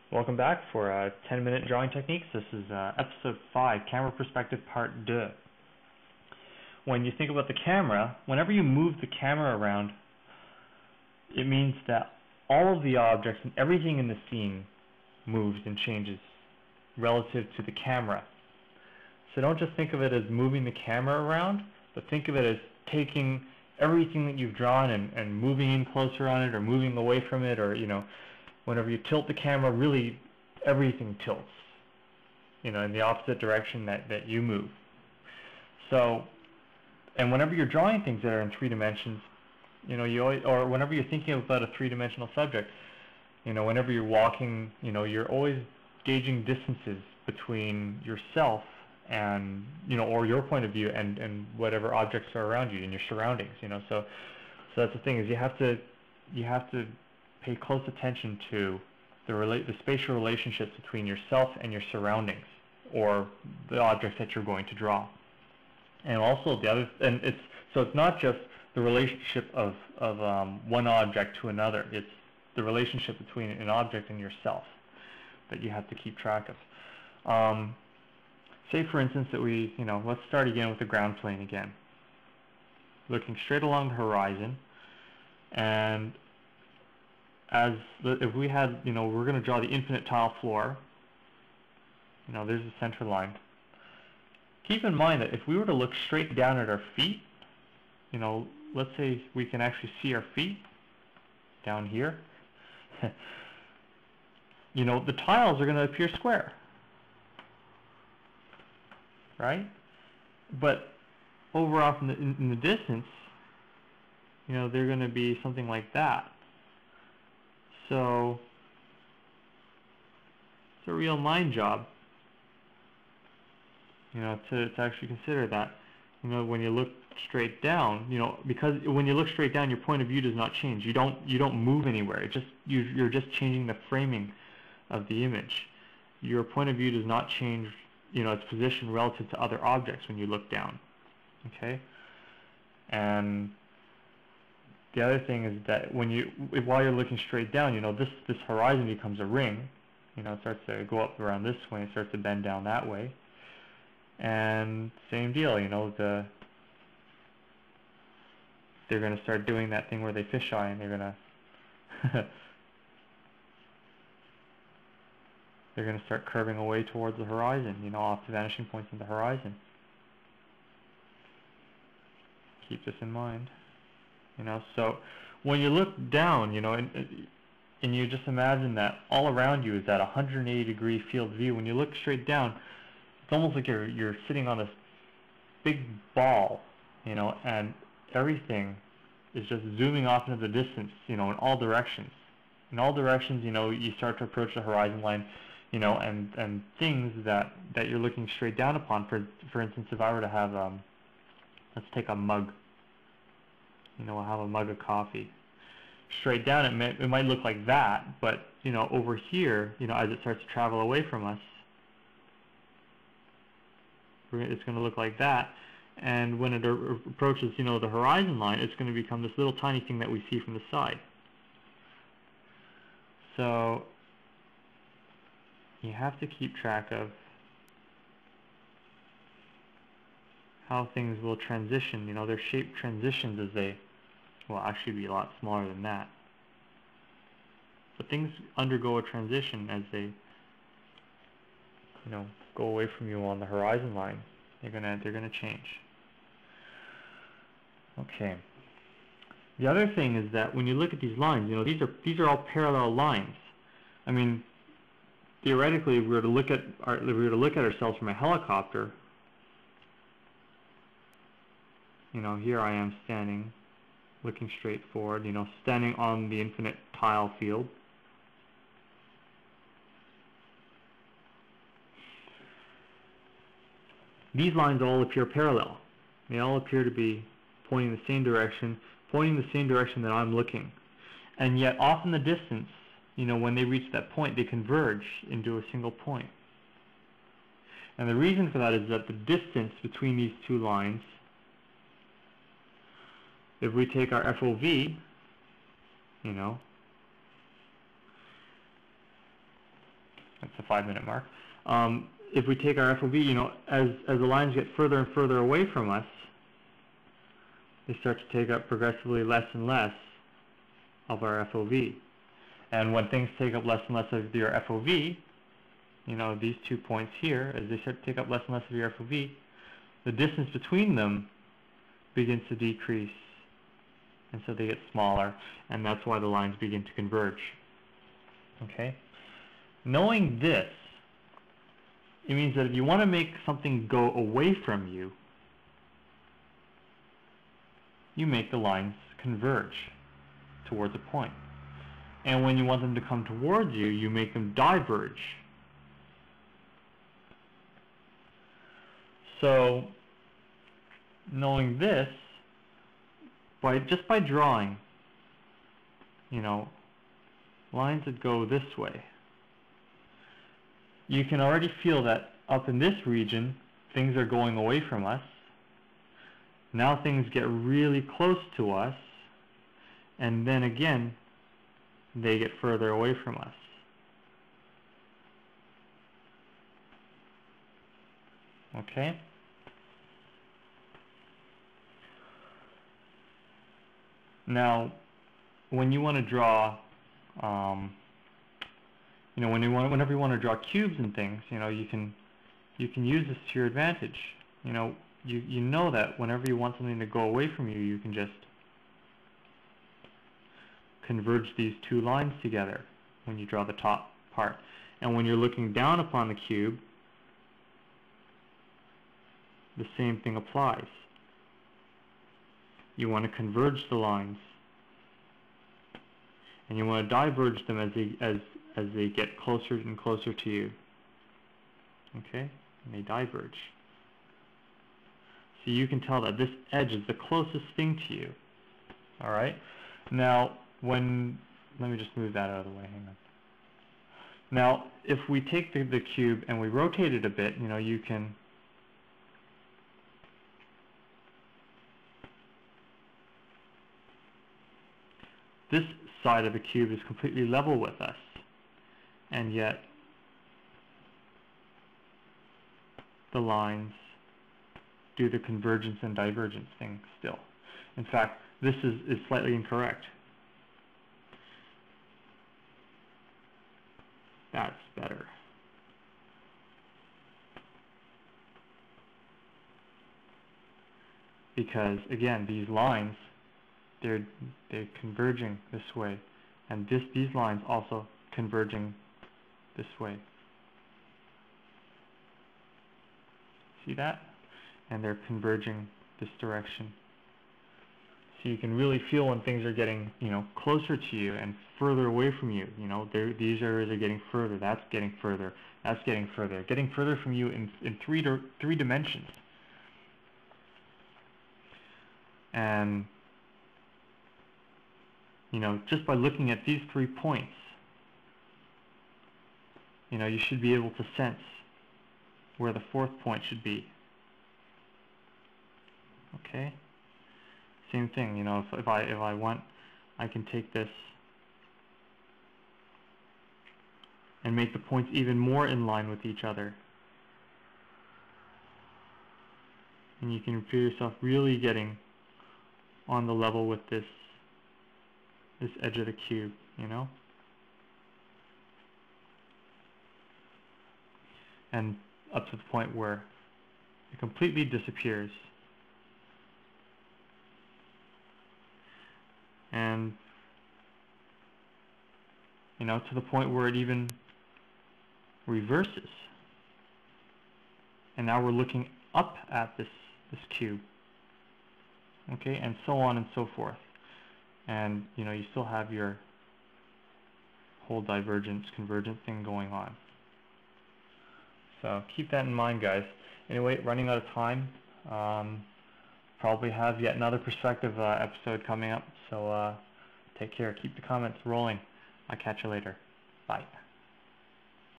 Welcome back for 10-minute drawing techniques. This is episode 5, camera perspective part 2. When you think about the camera, whenever you move the camera around, it means that all of the objects and everything in the scene moves and changes relative to the camera. So don't just think of it as moving the camera around, but think of it as taking everything that you've drawn and moving in closer on it or moving away from it, or whenever you tilt the camera, really everything tilts, in the opposite direction that you move. So, and whenever you're drawing things that are in 3 dimensions, you always, or whenever you're thinking about a 3-dimensional subject, whenever you're walking, you're always gauging distances between yourself and, or your point of view and whatever objects are around you and your surroundings, so that's the thing, is you have to pay close attention to the spatial relationships between yourself and your surroundings, or the objects that you're going to draw. And also it's not just the relationship of one object to another. It's the relationship between an object and yourself that you have to keep track of. Say for instance that let's start again with the ground plane again. Looking straight along the horizon, and if we had, we're going to draw the infinite tile floor, there's the center line. Keep in mind that if we were to look straight down at our feet, let's say we can actually see our feet down here, the tiles are going to appear square, right? But over off in the distance, they're going to be something like that. So it's a real mind job, to actually consider that, when you look straight down, because when you look straight down, your point of view does not change. You don't move anywhere. You're just changing the framing of the image. Your point of view does not change, its position relative to other objects when you look down. Okay, and the other thing is that while you're looking straight down, this horizon becomes a ring. It starts to go up around this way, it starts to bend down that way. And same deal, they're going to start doing that thing where they fisheye, and they're going to start curving away towards the horizon, off the vanishing points in the horizon. Keep this in mind. So when you look down, and you just imagine that all around you is that 180-degree field view. When you look straight down, it's almost like you're sitting on this big ball, and everything is just zooming off into the distance, in all directions. In all directions, you start to approach the horizon line, and things that you're looking straight down upon. For instance, if I were to have, let's take a mug. I'll have a mug of coffee. Straight down, it might look like that, but over here, as it starts to travel away from us, it's going to look like that. And when it approaches, the horizon line, it's going to become this little tiny thing that we see from the side. So you have to keep track of how things will transition. Their shape transitions as they, well, actually be a lot smaller than that. But things undergo a transition as they, go away from you on the horizon line. They're gonna change. Okay. The other thing is that when you look at these lines, these are all parallel lines. I mean, theoretically, if we were to look at ourselves from a helicopter, here I am standing, looking straight forward, standing on the infinite tile field. These lines all appear parallel. They all appear to be pointing the same direction that I'm looking. And yet, off in the distance, when they reach that point, they converge into a single point. And the reason for that is that the distance between these two lines, if we take our FOV, That's the 5-minute mark. If we take our FOV, you know, as the lines get further and further away from us, they start to take up progressively less and less of our FOV. And when things take up less and less of your FOV, you know, these 2 points here, as they start to take up less and less of your FOV, the distance between them begins to decrease, and so they get smaller, and that's why the lines begin to converge. Okay? Knowing this, it means that if you want to make something go away from you, you make the lines converge towards a point. And when you want them to come towards you, you make them diverge. So, knowing this, just by drawing, you know, lines that go this way, you can already feel that up in this region, things are going away from us. Now things get really close to us, and then again, they get further away from us. Okay? Now, when you want to draw, you know, whenever you want to draw cubes and things, you know, you can use this to your advantage. You know, you know that whenever you want something to go away from you, you can just converge these 2 lines together when you draw the top part. And when you're looking down upon the cube, the same thing applies. You want to converge the lines, and you want to diverge them as they get closer and closer to you. Okay? And they diverge. So you can tell that this edge is the closest thing to you. Alright? Now, let me just move that out of the way, hang on. Now, if we take the cube and we rotate it a bit, you know, you can this side of the cube is completely level with us, and yet the lines do the convergence and divergence thing still. In fact, this is slightly incorrect. That's better. Because again, these lines, they're converging this way, and these lines also converging this way. See that? And they're converging this direction. So you can really feel when things are getting, you know, closer to you and further away from you. You know, these areas are getting further. That's getting further. That's getting further. Getting further from you in three dimensions. And you know, just by looking at these 3 points, you know, you should be able to sense where the 4th point should be. Okay? Same thing, you know, if I want, I can take this and make the points even more in line with each other. And you can feel yourself really getting on the level with this edge of the cube, you know? And up to the point where it completely disappears. And, you know, to the point where it even reverses. And now we're looking up at this cube. Okay, and so on and so forth. And, you know, you still have your whole divergence, convergence thing going on. So keep that in mind, guys. Anyway, running out of time. Probably have yet another perspective episode coming up. So take care. Keep the comments rolling. I'll catch you later. Bye.